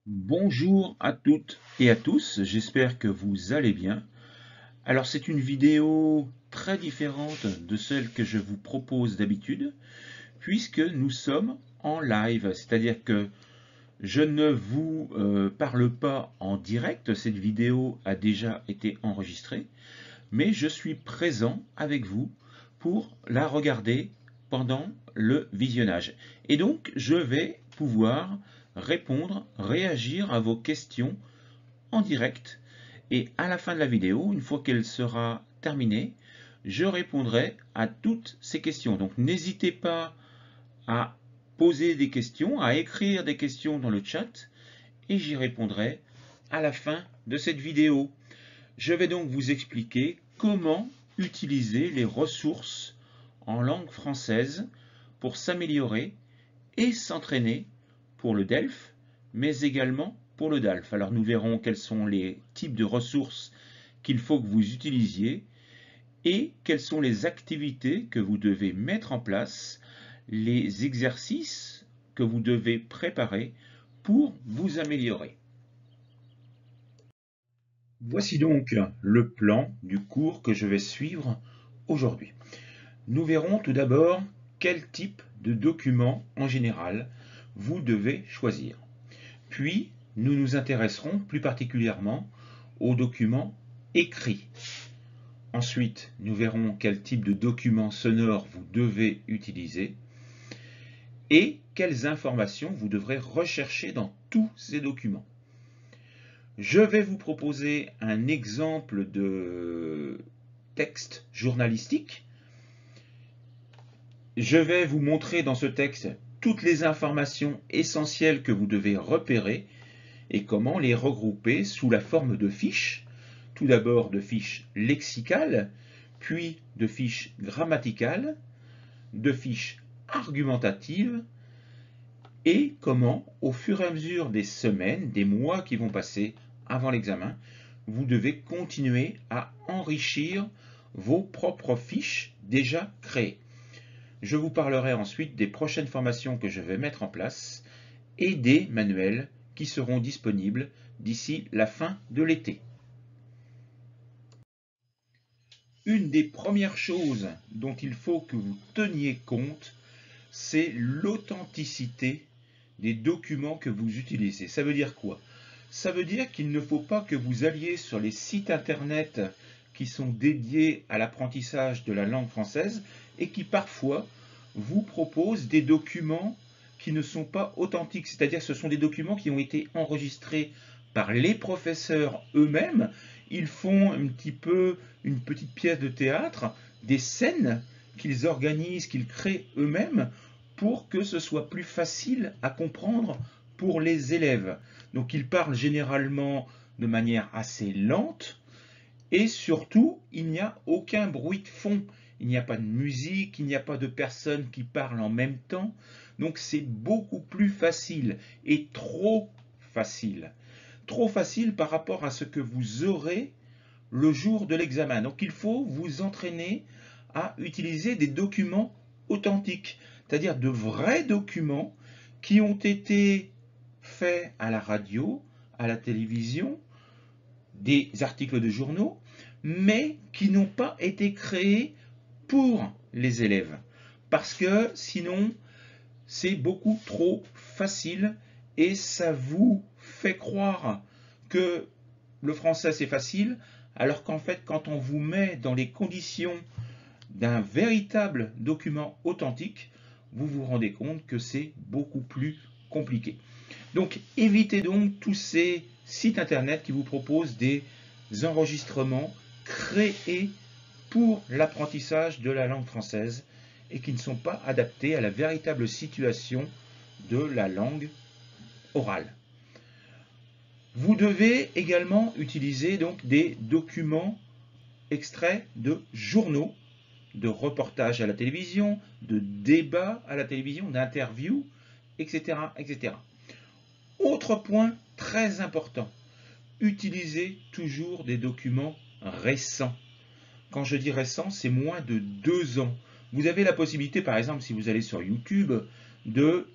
Bonjour à toutes et à tous, j'espère que vous allez bien. Alors c'est une vidéo très différente de celle que je vous propose d'habitude, puisque nous sommes en live, c'est-à-dire que je ne vous parle pas en direct, cette vidéo a déjà été enregistrée, mais je suis présent avec vous pour la regarder pendant le visionnage. Et donc, je vais pouvoir répondre, réagir à vos questions en direct. Et à la fin de la vidéo, une fois qu'elle sera terminée, je répondrai à toutes ces questions. Donc, n'hésitez pas à poser des questions, à écrire des questions dans le chat, et j'y répondrai à la fin de cette vidéo. Je vais donc vous expliquer comment utiliser les ressources en langue française pour s'améliorer et s'entraîner pour le DELF, mais également pour le DALF. Alors nous verrons quels sont les types de ressources qu'il faut que vous utilisiez et quelles sont les activités que vous devez mettre en place, les exercices que vous devez préparer pour vous améliorer. Voici donc le plan du cours que je vais suivre aujourd'hui. Nous verrons tout d'abord quel type de document en général vous devez choisir. Puis, nous nous intéresserons plus particulièrement aux documents écrits. Ensuite, nous verrons quel type de document sonore vous devez utiliser et quelles informations vous devrez rechercher dans tous ces documents. Je vais vous proposer un exemple de texte journalistique. Je vais vous montrer dans ce texte toutes les informations essentielles que vous devez repérer et comment les regrouper sous la forme de fiches. Tout d'abord de fiches lexicales, puis de fiches grammaticales, de fiches argumentatives, et comment, au fur et à mesure des semaines, des mois qui vont passer avant l'examen, vous devez continuer à enrichir vos propres fiches déjà créées. Je vous parlerai ensuite des prochaines formations que je vais mettre en place et des manuels qui seront disponibles d'ici la fin de l'été. Une des premières choses dont il faut que vous teniez compte, c'est l'authenticité des documents que vous utilisez. Ça veut dire quoi? Ça veut dire qu'il ne faut pas que vous alliez sur les sites internet qui sont dédiés à l'apprentissage de la langue française et qui parfois vous proposent des documents qui ne sont pas authentiques. C'est-à-dire que ce sont des documents qui ont été enregistrés par les professeurs eux-mêmes. Ils font un petit peu une petite pièce de théâtre, des scènes qu'ils organisent, qu'ils créent eux-mêmes pour que ce soit plus facile à comprendre pour les élèves. Donc ils parlent généralement de manière assez lente et surtout il n'y a aucun bruit de fond. Il n'y a pas de musique, il n'y a pas de personnes qui parlent en même temps. Donc c'est beaucoup plus facile et trop facile. Trop facile par rapport à ce que vous aurez le jour de l'examen. Donc il faut vous entraîner à utiliser des documents authentiques, c'est-à-dire de vrais documents qui ont été faits à la radio, à la télévision, des articles de journaux, mais qui n'ont pas été créés pour les élèves. Parce que sinon, c'est beaucoup trop facile et ça vous fait croire que le français c'est facile, alors qu'en fait, quand on vous met dans les conditions d'un véritable document authentique, vous vous rendez compte que c'est beaucoup plus compliqué. Donc évitez donc tous ces sites internet qui vous proposent des enregistrements créés pour l'apprentissage de la langue française et qui ne sont pas adaptés à la véritable situation de la langue orale. Vous devez également utiliser donc des documents extraits de journaux, de reportages à la télévision, de débats à la télévision, d'interviews, etc., etc. Autre point très important, utilisez toujours des documents récents. Quand je dis récents, c'est moins de 2 ans. Vous avez la possibilité, par exemple, si vous allez sur YouTube, de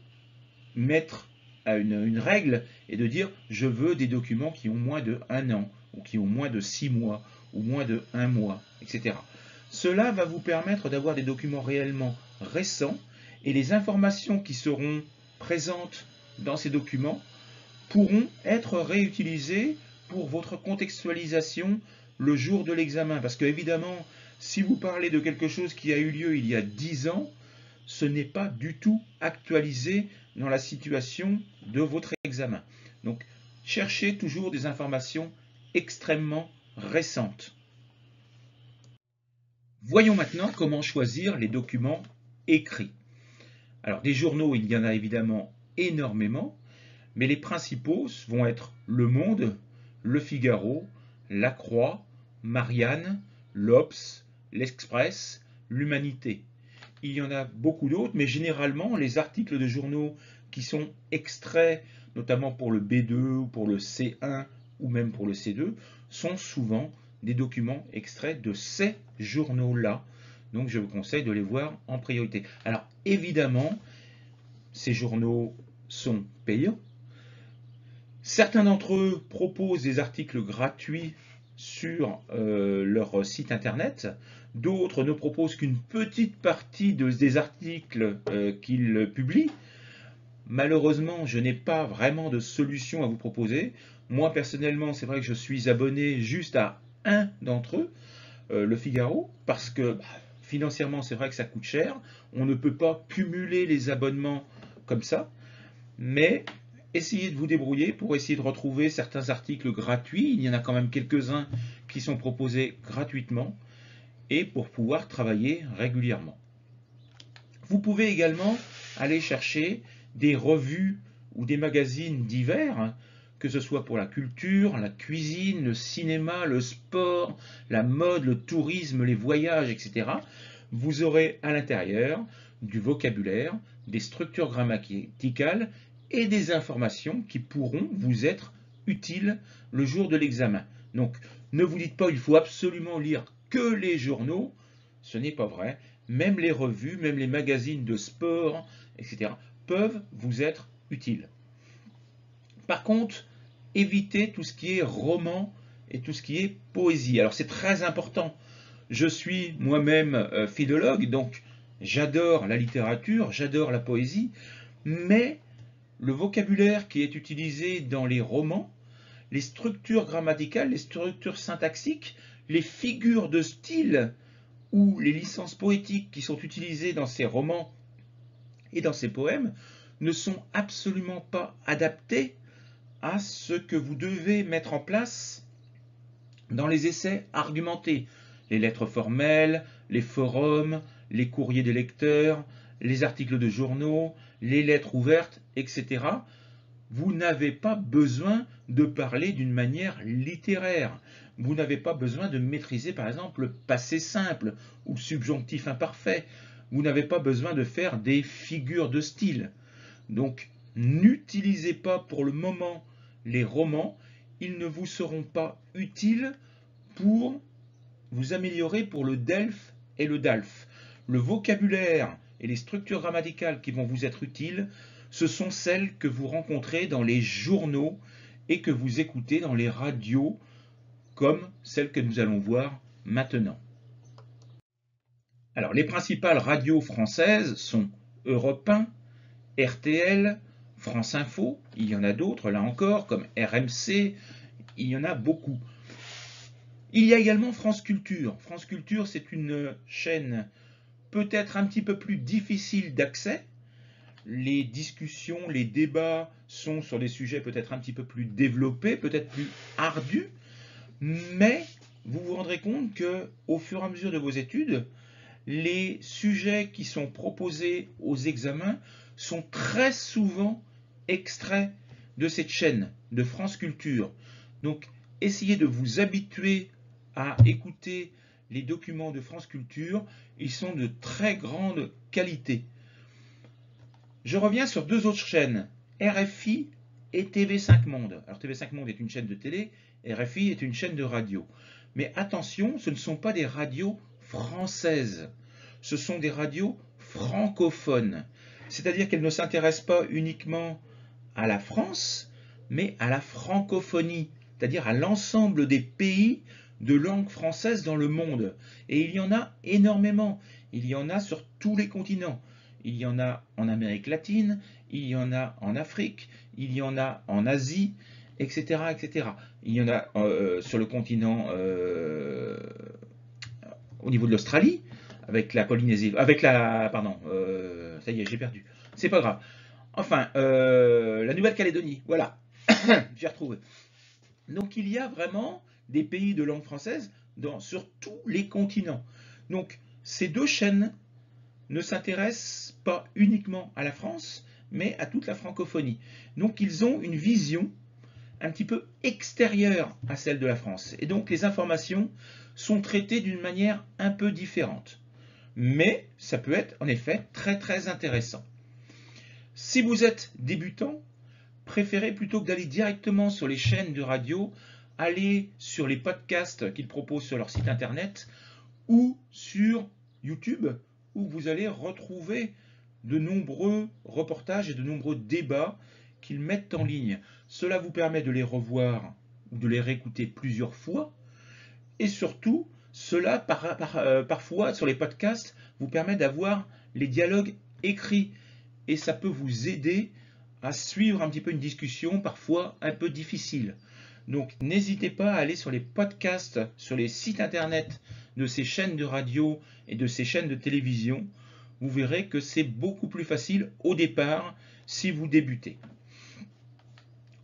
mettre à une règle et de dire je veux des documents qui ont moins de 1 an, ou qui ont moins de 6 mois, ou moins de 1 mois, etc. Cela va vous permettre d'avoir des documents réellement récents et les informations qui seront présentes dans ces documents pourront être réutilisées pour votre contextualisation le jour de l'examen. Parce que évidemment, si vous parlez de quelque chose qui a eu lieu il y a 10 ans, ce n'est pas du tout actualisé dans la situation de votre examen. Donc, cherchez toujours des informations extrêmement récentes. Voyons maintenant comment choisir les documents écrits. Alors, des journaux, il y en a évidemment énormément, mais les principaux vont être Le Monde, Le Figaro, La Croix, Marianne, l'Obs, L'Express, l'Humanité. Il y en a beaucoup d'autres, mais généralement, les articles de journaux qui sont extraits, notamment pour le B2 ou pour le C1 ou même pour le C2, sont souvent des documents extraits de ces journaux-là. Donc, je vous conseille de les voir en priorité. Alors, évidemment, ces journaux sont payants. Certains d'entre eux proposent des articles gratuits sur leur site internet. D'autres ne proposent qu'une petite partie des articles qu'ils publient. Malheureusement, je n'ai pas vraiment de solution à vous proposer. Moi, personnellement, c'est vrai que je suis abonné juste à un d'entre eux, Le Figaro, parce que financièrement, c'est vrai que ça coûte cher. On ne peut pas cumuler les abonnements comme ça. Mais essayez de vous débrouiller pour essayer de retrouver certains articles gratuits. Il y en a quand même quelques-uns qui sont proposés gratuitement et pour pouvoir travailler régulièrement. Vous pouvez également aller chercher des revues ou des magazines divers, que ce soit pour la culture, la cuisine, le cinéma, le sport, la mode, le tourisme, les voyages, etc. Vous aurez à l'intérieur du vocabulaire, des structures grammaticales et des informations qui pourront vous être utiles le jour de l'examen. Donc, ne vous dites pas il faut absolument lire que les journaux, ce n'est pas vrai. Même les revues, même les magazines de sport, etc., peuvent vous être utiles. Par contre, évitez tout ce qui est roman et tout ce qui est poésie. Alors c'est très important. Je suis moi-même philologue, donc j'adore la littérature, j'adore la poésie, mais le vocabulaire qui est utilisé dans les romans, les structures grammaticales, les structures syntaxiques, les figures de style ou les licences poétiques qui sont utilisées dans ces romans et dans ces poèmes ne sont absolument pas adaptées à ce que vous devez mettre en place dans les essais argumentés. Les lettres formelles, les forums, les courriers des lecteurs, les articles de journaux, les lettres ouvertes, etc. Vous n'avez pas besoin de parler d'une manière littéraire. Vous n'avez pas besoin de maîtriser par exemple le passé simple ou subjonctif imparfait. Vous n'avez pas besoin de faire des figures de style. Donc n'utilisez pas pour le moment les romans. Ils ne vous seront pas utiles pour vous améliorer pour le DELF et le DALF. Le vocabulaire et les structures grammaticales qui vont vous être utiles, ce sont celles que vous rencontrez dans les journaux et que vous écoutez dans les radios, comme celles que nous allons voir maintenant. Alors, les principales radios françaises sont Europe 1, RTL, France Info, il y en a d'autres là encore, comme RMC, il y en a beaucoup. Il y a également France Culture. France Culture, c'est une chaîne peut-être un petit peu plus difficile d'accès. Les discussions, les débats sont sur des sujets peut-être un petit peu plus développés, peut-être plus ardus, mais vous vous rendrez compte que au fur et à mesure de vos études, les sujets qui sont proposés aux examens sont très souvent extraits de cette chaîne de France Culture. Donc, essayez de vous habituer à écouter les documents de France Culture. Ils sont de très grande qualité. Je reviens sur deux autres chaînes, RFI et TV5 Monde. Alors TV5 Monde est une chaîne de télé, RFI est une chaîne de radio. Mais attention, ce ne sont pas des radios françaises, ce sont des radios francophones. C'est-à-dire qu'elles ne s'intéressent pas uniquement à la France, mais à la francophonie, c'est-à-dire à l'ensemble des pays de langue française dans le monde. Et il y en a énormément. Il y en a sur tous les continents. Il y en a en Amérique latine, il y en a en Afrique, il y en a en Asie, etc. etc. Il y en a sur le continent au niveau de l'Australie, avec la Polynésie, avec la, pardon, ça y est, j'ai perdu. C'est pas grave. Enfin, la Nouvelle-Calédonie, voilà, j'ai retrouvé. Donc il y a vraiment des pays de langue française sur tous les continents. Donc ces deux chaînes ne s'intéressent pas uniquement à la France, mais à toute la francophonie. Donc ils ont une vision un petit peu extérieure à celle de la France. Et donc les informations sont traitées d'une manière un peu différente. Mais ça peut être en effet très très intéressant. Si vous êtes débutant, préférez plutôt que d'aller directement sur les chaînes de radio, aller sur les podcasts qu'ils proposent sur leur site internet ou sur YouTube où vous allez retrouver de nombreux reportages et de nombreux débats qu'ils mettent en ligne. Cela vous permet de les revoir ou de les réécouter plusieurs fois et surtout, cela parfois sur les podcasts vous permet d'avoir les dialogues écrits et ça peut vous aider à suivre un petit peu une discussion parfois un peu difficile. Donc n'hésitez pas à aller sur les podcasts, sur les sites internet de ces chaînes de radio et de ces chaînes de télévision. Vous verrez que c'est beaucoup plus facile au départ si vous débutez.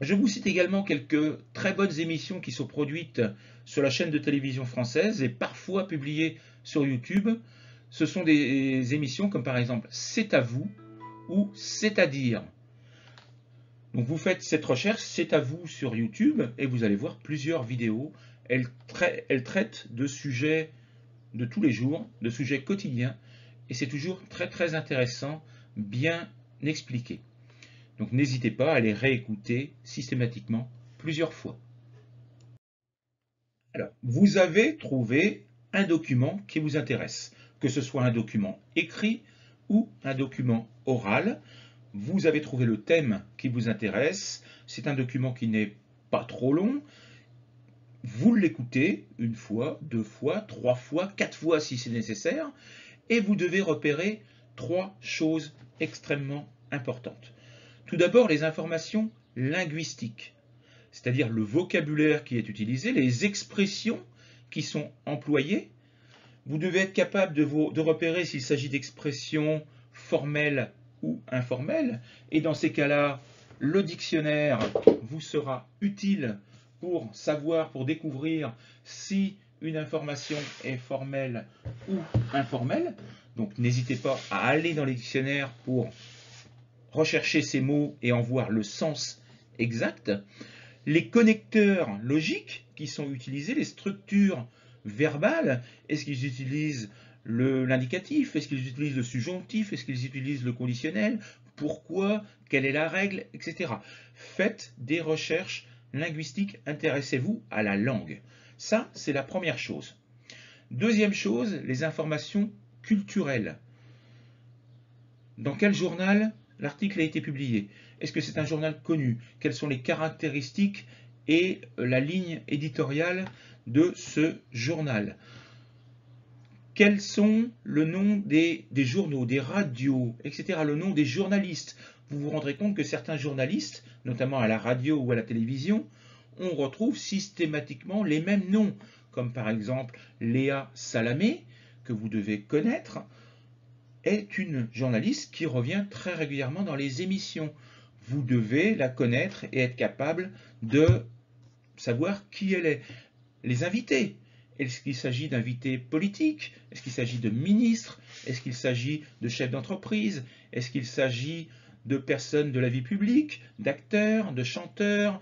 Je vous cite également quelques très bonnes émissions qui sont produites sur la chaîne de télévision française et parfois publiées sur YouTube. Ce sont des émissions comme par exemple C'est à vous ou C'est-à-dire. Donc vous faites cette recherche, C'est à vous sur YouTube et vous allez voir plusieurs vidéos. Elles traitent de sujets de tous les jours, de sujets quotidiens et c'est toujours très très intéressant, bien expliqué. Donc n'hésitez pas à les réécouter systématiquement plusieurs fois. Alors, vous avez trouvé un document qui vous intéresse, que ce soit un document écrit ou un document oral. Vous avez trouvé le thème qui vous intéresse. C'est un document qui n'est pas trop long. Vous l'écoutez une fois, deux fois, trois fois, quatre fois si c'est nécessaire. Et vous devez repérer trois choses extrêmement importantes. Tout d'abord, les informations linguistiques, c'est-à-dire le vocabulaire qui est utilisé, les expressions qui sont employées. Vous devez être capable de repérer s'il s'agit d'expressions formelles ou informelles. Et dans ces cas-là, le dictionnaire vous sera utile pour savoir, pour découvrir si une information est formelle ou informelle. Donc n'hésitez pas à aller dans les dictionnaires pour rechercher ces mots et en voir le sens exact. Les connecteurs logiques qui sont utilisés, les structures verbales, est-ce qu'ils utilisent l'indicatif, est-ce qu'ils utilisent le subjonctif, est-ce qu'ils utilisent le conditionnel, pourquoi, quelle est la règle, etc. Faites des recherches linguistiques, intéressez-vous à la langue. Ça, c'est la première chose. Deuxième chose, les informations culturelles. Dans quel journal l'article a été publié? Est-ce que c'est un journal connu? Quelles sont les caractéristiques et la ligne éditoriale de ce journal? Quels sont le nom des journaux, des radios, etc. Le nom des journalistes? Vous vous rendrez compte que certains journalistes, notamment à la radio ou à la télévision, on retrouve systématiquement les mêmes noms, comme par exemple Léa Salamé, que vous devez connaître, est une journaliste qui revient très régulièrement dans les émissions. Vous devez la connaître et être capable de savoir qui elle est. Les invités, est-ce qu'il s'agit d'invités politiques? Est-ce qu'il s'agit de ministres? Est-ce qu'il s'agit de chefs d'entreprise? Est-ce qu'il s'agit de personnes de la vie publique, d'acteurs, de chanteurs,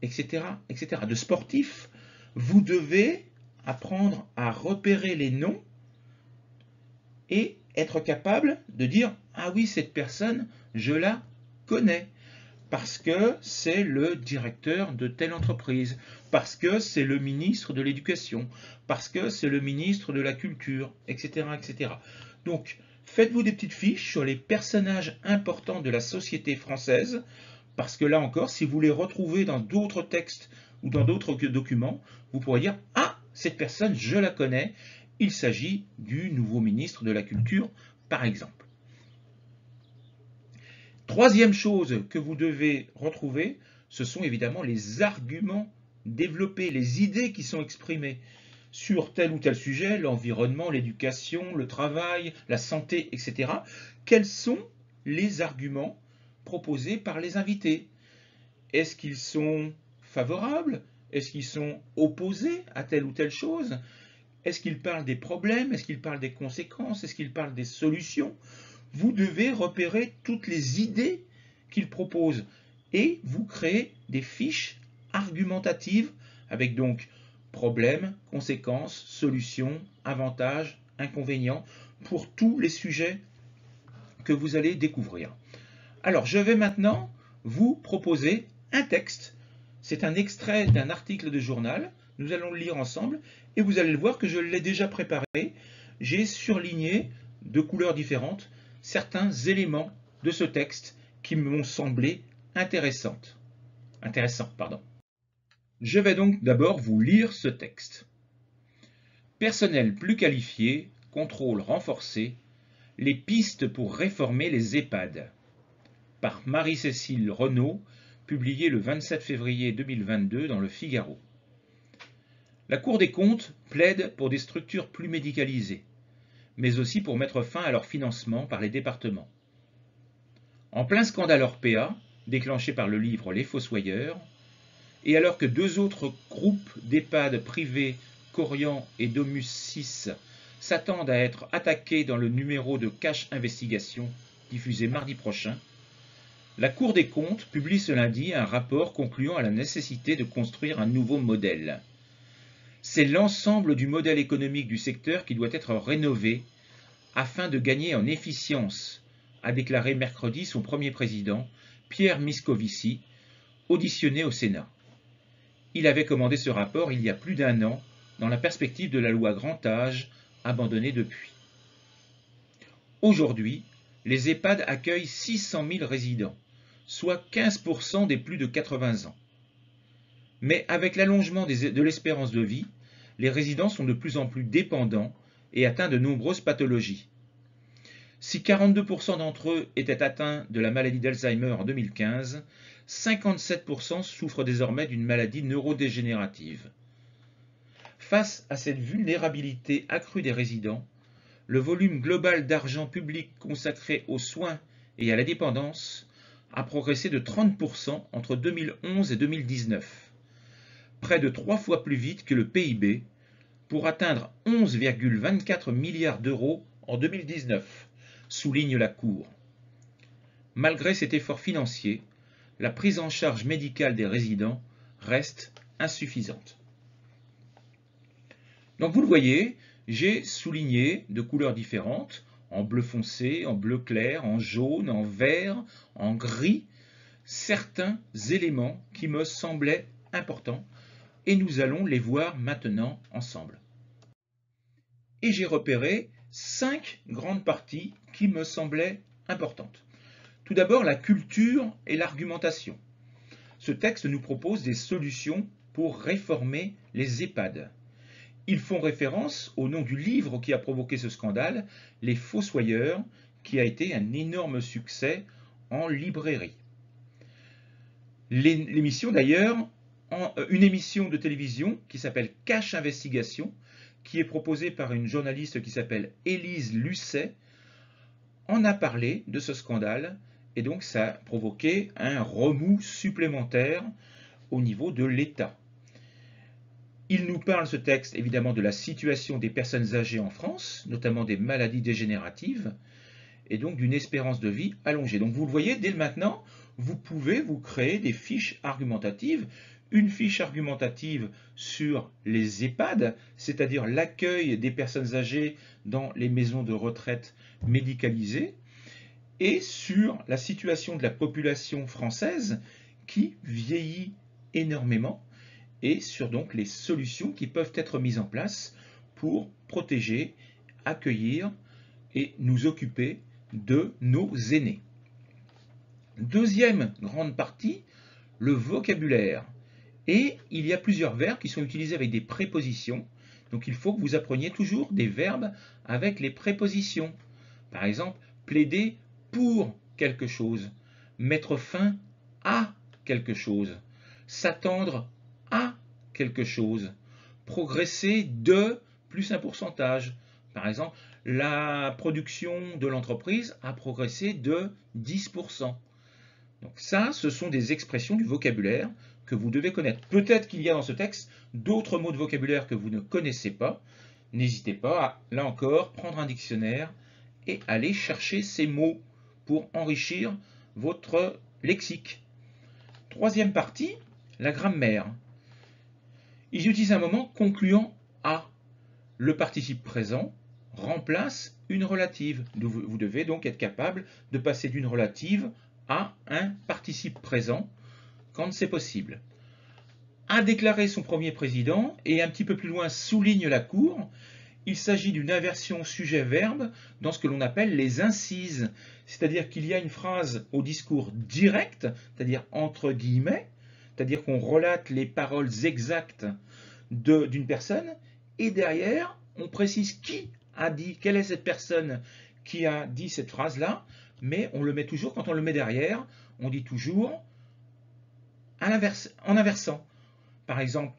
etc., etc., de sportifs? Vous devez apprendre à repérer les noms et être capable de dire « Ah oui, cette personne, je la connais » parce que c'est le directeur de telle entreprise, parce que c'est le ministre de l'Éducation, parce que c'est le ministre de la Culture, etc., etc. Donc, faites-vous des petites fiches sur les personnages importants de la société française, Parce que là encore, si vous les retrouvez dans d'autres textes ou dans d'autres documents, vous pourrez dire « Ah, cette personne, je la connais, il s'agit du nouveau ministre de la Culture, par exemple. » Troisième chose que vous devez retrouver, ce sont évidemment les arguments développés, les idées qui sont exprimées sur tel ou tel sujet, l'environnement, l'éducation, le travail, la santé, etc. Quels sont les arguments proposés par les invités? Est-ce qu'ils sont favorables? Est-ce qu'ils sont opposés à telle ou telle chose? Est-ce qu'ils parlent des problèmes? Est-ce qu'ils parlent des conséquences? Est-ce qu'ils parlent des solutions? Vous devez repérer toutes les idées qu'ils proposent et vous créez des fiches argumentatives avec donc problèmes, conséquences, solutions, avantages, inconvénients pour tous les sujets que vous allez découvrir. Alors, je vais maintenant vous proposer un texte. C'est un extrait d'un article de journal. Nous allons le lire ensemble et vous allez le voir que je l'ai déjà préparé. J'ai surligné de couleurs différentes certains éléments de ce texte qui m'ont semblé intéressants. Je vais donc d'abord vous lire ce texte. Personnel plus qualifié, contrôle renforcé, les pistes pour réformer les EHPAD. Par Marie-Cécile Renaud, publié le 27 février 2022 dans le Figaro. La Cour des comptes plaide pour des structures plus médicalisées, mais aussi pour mettre fin à leur financement par les départements. En plein scandale Orpea, déclenché par le livre Les Fossoyeurs, et alors que deux autres groupes d'EHPAD privés, Corian et Domus 6, s'attendent à être attaqués dans le numéro de Cash Investigation diffusé mardi prochain, la Cour des comptes publie ce lundi un rapport concluant à la nécessité de construire un nouveau modèle. C'est l'ensemble du modèle économique du secteur qui doit être rénové afin de gagner en efficience, a déclaré mercredi son premier président, Pierre Moscovici, auditionné au Sénat. Il avait commandé ce rapport il y a plus d'un an, dans la perspective de la loi Grand Âge, abandonnée depuis. Aujourd'hui, les EHPAD accueillent 600 000 résidents, soit 15% des plus de 80 ans. Mais avec l'allongement de l'espérance de vie, les résidents sont de plus en plus dépendants et atteints de nombreuses pathologies. Si 42% d'entre eux étaient atteints de la maladie d'Alzheimer en 2015, 57% souffrent désormais d'une maladie neurodégénérative. Face à cette vulnérabilité accrue des résidents, le volume global d'argent public consacré aux soins et à la dépendance a progressé de 30% entre 2011 et 2019, près de 3 fois plus vite que le PIB, pour atteindre 11,24 milliards d'euros en 2019, souligne la Cour. Malgré cet effort financier, la prise en charge médicale des résidents reste insuffisante. Donc vous le voyez, j'ai souligné de couleurs différentes, en bleu foncé, en bleu clair, en jaune, en vert, en gris, certains éléments qui me semblaient importants et nous allons les voir maintenant ensemble. Et j'ai repéré 5 grandes parties qui me semblaient importantes. Tout d'abord, la culture et l'argumentation. Ce texte nous propose des solutions pour réformer les EHPAD. Ils font référence au nom du livre qui a provoqué ce scandale, Les Fossoyeurs, qui a été un énorme succès en librairie. L'émission d'ailleurs, une émission de télévision qui s'appelle Cash Investigation, qui est proposée par une journaliste qui s'appelle Élise Lucet, en a parlé de ce scandale et donc ça a provoqué un remous supplémentaire au niveau de l'État. Il nous parle, ce texte, évidemment, de la situation des personnes âgées en France, notamment des maladies dégénératives, et donc d'une espérance de vie allongée. Donc vous le voyez, dès maintenant, vous pouvez vous créer des fiches argumentatives. Une fiche argumentative sur les EHPAD, c'est-à-dire l'accueil des personnes âgées dans les maisons de retraite médicalisées, et sur la situation de la population française qui vieillit énormément, et sur donc les solutions qui peuvent être mises en place pour protéger, accueillir et nous occuper de nos aînés. Deuxième grande partie, le vocabulaire. Et il y a plusieurs verbes qui sont utilisés avec des prépositions. Donc il faut que vous appreniez toujours des verbes avec les prépositions. Par exemple, plaider pour quelque chose, mettre fin à quelque chose, s'attendre à quelque chose, progresser de plus un pourcentage. Par exemple, la production de l'entreprise a progressé de 10%. Donc ça, ce sont des expressions du vocabulaire que vous devez connaître. Peut-être qu'il y a dans ce texte d'autres mots de vocabulaire que vous ne connaissez pas. N'hésitez pas à, là encore, prendre un dictionnaire et aller chercher ces mots pour enrichir votre lexique. Troisième partie, la grammaire. Ils utilisent un moment concluant à. Le participe présent remplace une relative. Vous devez donc être capable de passer d'une relative à un participe présent quand c'est possible. A déclaré son premier président, et un petit peu plus loin souligne la cour, il s'agit d'une inversion sujet-verbe dans ce que l'on appelle les incises. C'est-à-dire qu'il y a une phrase au discours direct, c'est-à-dire entre guillemets, c'est-à-dire qu'on relate les paroles exactes d'une personne, et derrière, on précise qui a dit, quelle est cette personne qui a dit cette phrase-là, mais on le met toujours, quand on le met derrière, on dit toujours en inversant. Par exemple,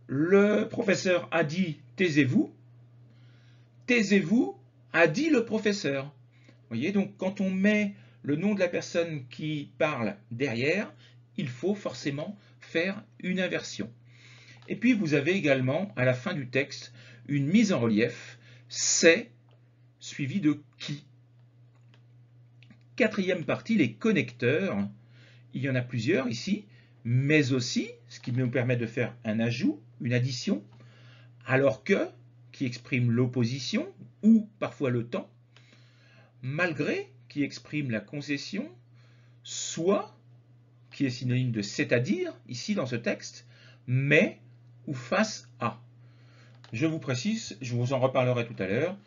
le professeur a dit « taisez-vous », taisez-vous a dit le professeur. Vous voyez, donc quand on met le nom de la personne qui parle derrière, il faut forcément faire une inversion. Et puis vous avez également, à la fin du texte, une mise en relief, c'est suivi de qui. Quatrième partie, les connecteurs. Il y en a plusieurs ici, mais aussi, ce qui nous permet de faire un ajout, une addition, alors que, qui exprime l'opposition, ou parfois le temps, malgré, qui exprime la concession, soit, qui est synonyme de c'est-à-dire, ici dans ce texte, mais ou face à. Je vous précise, je vous en reparlerai tout à l'heure,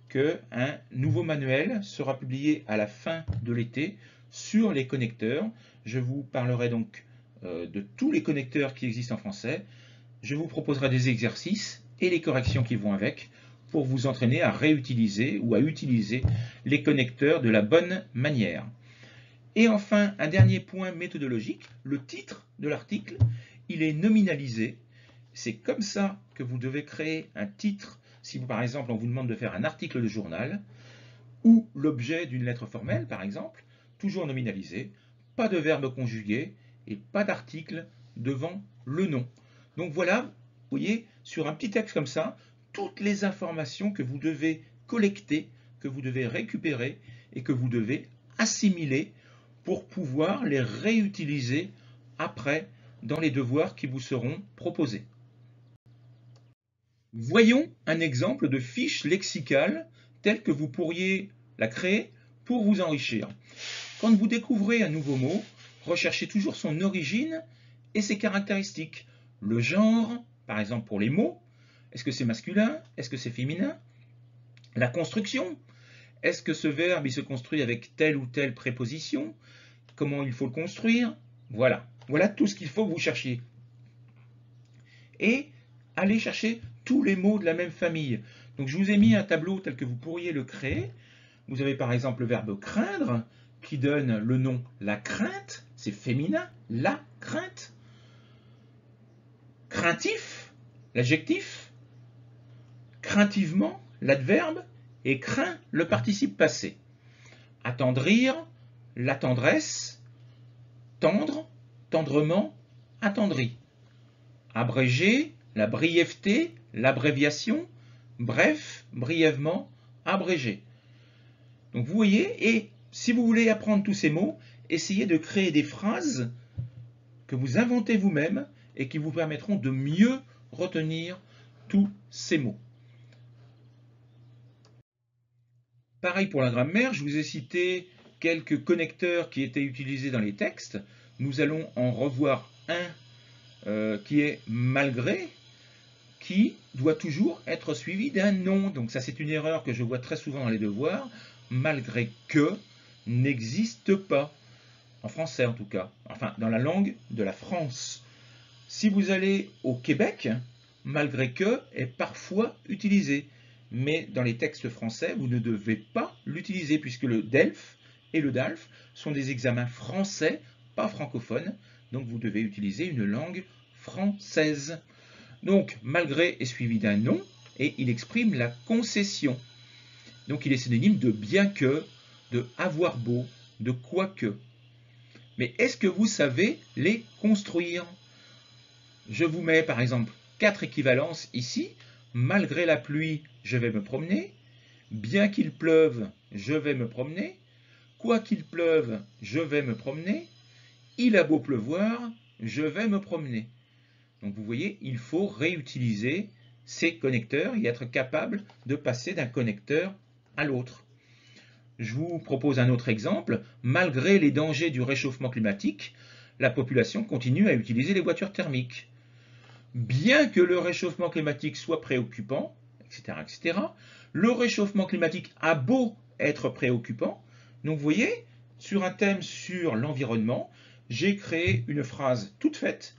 qu'un nouveau manuel sera publié à la fin de l'été sur les connecteurs. Je vous parlerai donc de tous les connecteurs qui existent en français. Je vous proposerai des exercices et les corrections qui vont avec pour vous entraîner à réutiliser ou à utiliser les connecteurs de la bonne manière. Et enfin, un dernier point méthodologique, le titre de l'article, il est nominalisé. C'est comme ça que vous devez créer un titre si par exemple on vous demande de faire un article de journal ou l'objet d'une lettre formelle par exemple, toujours nominalisé, pas de verbe conjugué et pas d'article devant le nom. Donc voilà, vous voyez, sur un petit texte comme ça, toutes les informations que vous devez collecter, que vous devez récupérer et que vous devez assimiler pour pouvoir les réutiliser après dans les devoirs qui vous seront proposés. Voyons un exemple de fiche lexicale telle que vous pourriez la créer pour vous enrichir. Quand vous découvrez un nouveau mot, recherchez toujours son origine et ses caractéristiques. Le genre, par exemple pour les mots, est-ce que c'est masculin? Est-ce que c'est féminin? La construction, est-ce que ce verbe il se construit avec telle ou telle préposition? Comment il faut le construire? Voilà. Voilà tout ce qu'il faut que vous cherchiez. Et allez chercher tous les mots de la même famille. Donc je vous ai mis un tableau tel que vous pourriez le créer. Vous avez par exemple le verbe craindre qui donne le nom la crainte, c'est féminin, la crainte. Craintif, l'adjectif. Craintivement, l'adverbe. Et craint, le participe passé. Attendrir, la tendresse. Tendre, tendrement, attendri. Abréger, la brièveté, l'abréviation. Bref, brièvement, abrégé. Donc vous voyez, et si vous voulez apprendre tous ces mots, essayez de créer des phrases que vous inventez vous-même et qui vous permettront de mieux retenir tous ces mots. Pareil pour la grammaire, je vous ai cité quelques connecteurs qui étaient utilisés dans les textes. Nous allons en revoir un qui est malgré, qui doit toujours être suivi d'un nom. Donc ça c'est une erreur que je vois très souvent dans les devoirs. Malgré que n'existe pas. en français en tout cas, enfin dans la langue de la France. Si vous allez au Québec, malgré que est parfois utilisé, mais dans les textes français, vous ne devez pas l'utiliser puisque le DELF et le DALF sont des examens français, pas francophones, donc vous devez utiliser une langue française. Donc malgré est suivi d'un nom et il exprime la concession. Donc il est synonyme de bien que, de avoir beau, de quoique. Mais est-ce que vous savez les construire? Je vous mets par exemple 4 équivalences ici. Malgré la pluie, je vais me promener. Bien qu'il pleuve, je vais me promener. Quoi qu'il pleuve, je vais me promener. Il a beau pleuvoir, je vais me promener. Donc vous voyez, il faut réutiliser ces connecteurs et être capable de passer d'un connecteur à l'autre. Je vous propose un autre exemple. Malgré les dangers du réchauffement climatique, la population continue à utiliser les voitures thermiques. Bien que le réchauffement climatique soit préoccupant, etc., etc., le réchauffement climatique a beau être préoccupant. Donc vous voyez, sur un thème sur l'environnement, j'ai créé une phrase toute faite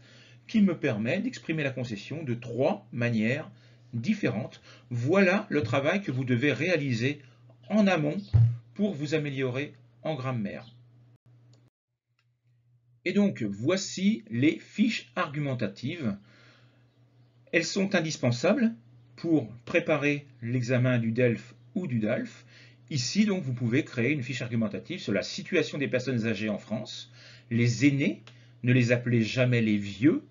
qui me permet d'exprimer la concession de 3 manières différentes. Voilà le travail que vous devez réaliser en amont pour vous améliorer en grammaire. Et donc, voici les fiches argumentatives. Elles sont indispensables pour préparer l'examen du DELF ou du DALF. Ici, donc, vous pouvez créer une fiche argumentative sur la situation des personnes âgées en France. Les aînés, ne les appelez jamais les vieux,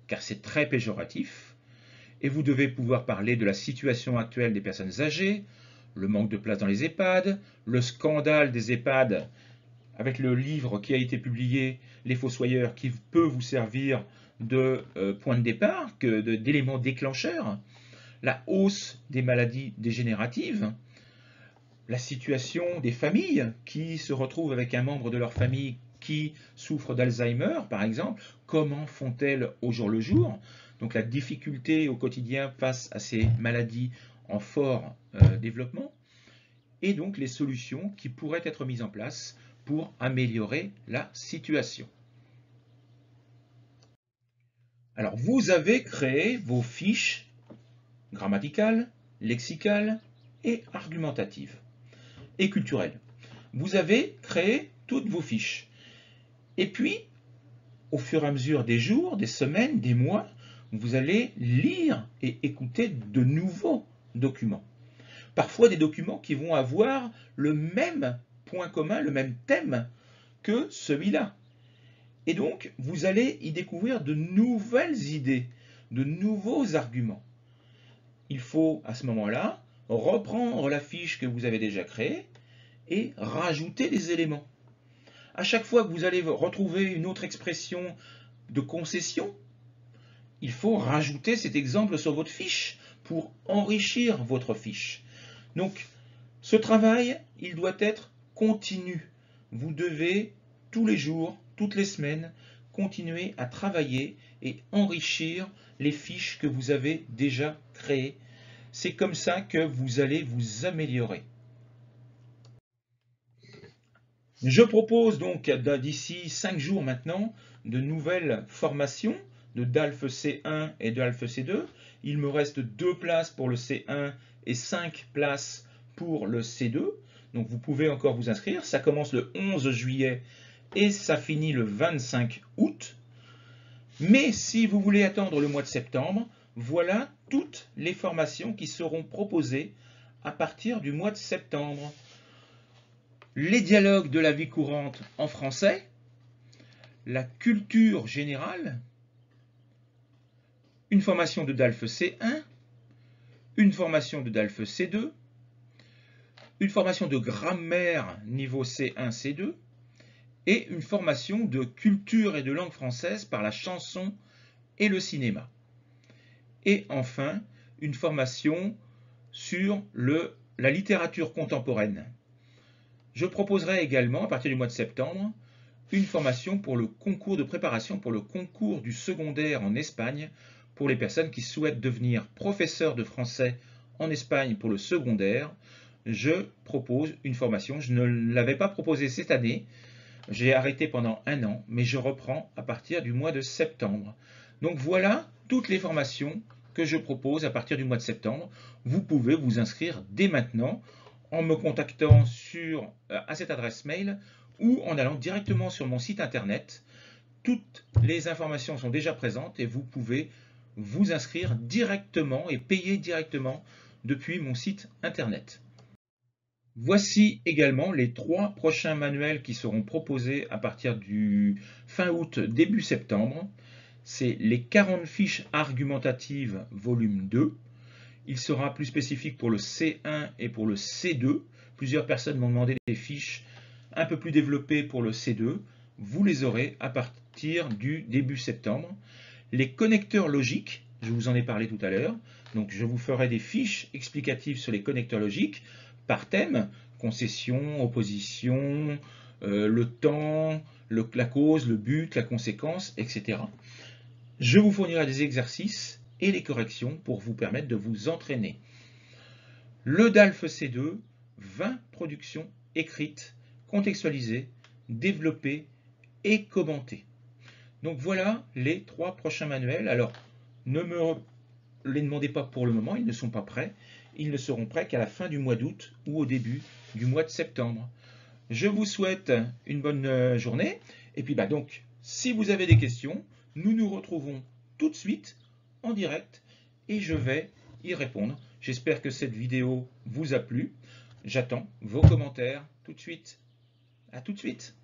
car c'est très péjoratif. Et vous devez pouvoir parler de la situation actuelle des personnes âgées, le manque de place dans les EHPAD, le scandale des EHPAD avec le livre qui a été publié, Les Fossoyeurs, qui peut vous servir de point de départ, d'élément déclencheur, la hausse des maladies dégénératives, la situation des familles qui se retrouvent avec un membre de leur famille qui souffre d'Alzheimer, par exemple, comment font-elles au jour le jour? Donc la difficulté au quotidien face à ces maladies en fort développement, et donc les solutions qui pourraient être mises en place pour améliorer la situation. Alors, vous avez créé vos fiches grammaticales, lexicales et argumentatives et culturelles. Vous avez créé toutes vos fiches. Et puis, au fur et à mesure des jours, des semaines, des mois, vous allez lire et écouter de nouveaux documents. Parfois des documents qui vont avoir le même point commun, le même thème que celui-là. Et donc, vous allez y découvrir de nouvelles idées, de nouveaux arguments. Il faut, à ce moment-là, reprendre la fiche que vous avez déjà créée et rajouter des éléments. À chaque fois que vous allez retrouver une autre expression de concession, il faut rajouter cet exemple sur votre fiche pour enrichir votre fiche. Donc, ce travail, il doit être continu. Vous devez, tous les jours, toutes les semaines, continuer à travailler et enrichir les fiches que vous avez déjà créées. C'est comme ça que vous allez vous améliorer. Je propose donc d'ici 5 jours maintenant de nouvelles formations de DALF C1 et DALF C2. Il me reste 2 places pour le C1 et 5 places pour le C2. Donc vous pouvez encore vous inscrire. Ça commence le 11 juillet et ça finit le 25 août. Mais si vous voulez attendre le mois de septembre, voilà toutes les formations qui seront proposées à partir du mois de septembre. Les dialogues de la vie courante en français, la culture générale, une formation de DALF C1, une formation de DALF C2, une formation de grammaire niveau C1, C2, et une formation de culture et de langue française par la chanson et le cinéma. Et enfin, une formation sur la littérature contemporaine. Je proposerai également, à partir du mois de septembre, une formation pour le concours de préparation pour le concours du secondaire en Espagne pour les personnes qui souhaitent devenir professeurs de français en Espagne pour le secondaire. Je propose une formation, je ne l'avais pas proposée cette année, J'ai arrêté pendant 1 an, mais je reprends à partir du mois de septembre. Donc voilà toutes les formations que je propose à partir du mois de septembre. Vous pouvez vous inscrire dès maintenant en me contactant à cette adresse mail ou en allant directement sur mon site internet. Toutes les informations sont déjà présentes et vous pouvez vous inscrire directement et payer directement depuis mon site internet. Voici également les 3 prochains manuels qui seront proposés à partir du fin août, début septembre. C'est les 40 fiches argumentatives volume 2. Il sera plus spécifique pour le C1 et pour le C2. Plusieurs personnes m'ont demandé des fiches un peu plus développées pour le C2. Vous les aurez à partir du début septembre. Les connecteurs logiques, je vous en ai parlé tout à l'heure. Donc je vous ferai des fiches explicatives sur les connecteurs logiques par thème, concession, opposition, le temps, la cause, le but, la conséquence, etc. Je vous fournirai des exercices et les corrections pour vous permettre de vous entraîner. Le DALF C2, 20 productions écrites, contextualisées, développées et commentées. Donc voilà les 3 prochains manuels. Alors, ne me les demandez pas pour le moment, ils ne sont pas prêts. Ils ne seront prêts qu'à la fin du mois d'août ou au début du mois de septembre. Je vous souhaite une bonne journée. Et puis donc, si vous avez des questions, nous nous retrouvons tout de suite en direct et je vais y répondre. J'espère que cette vidéo vous a plu. J'attends vos commentaires tout de suite. À tout de suite.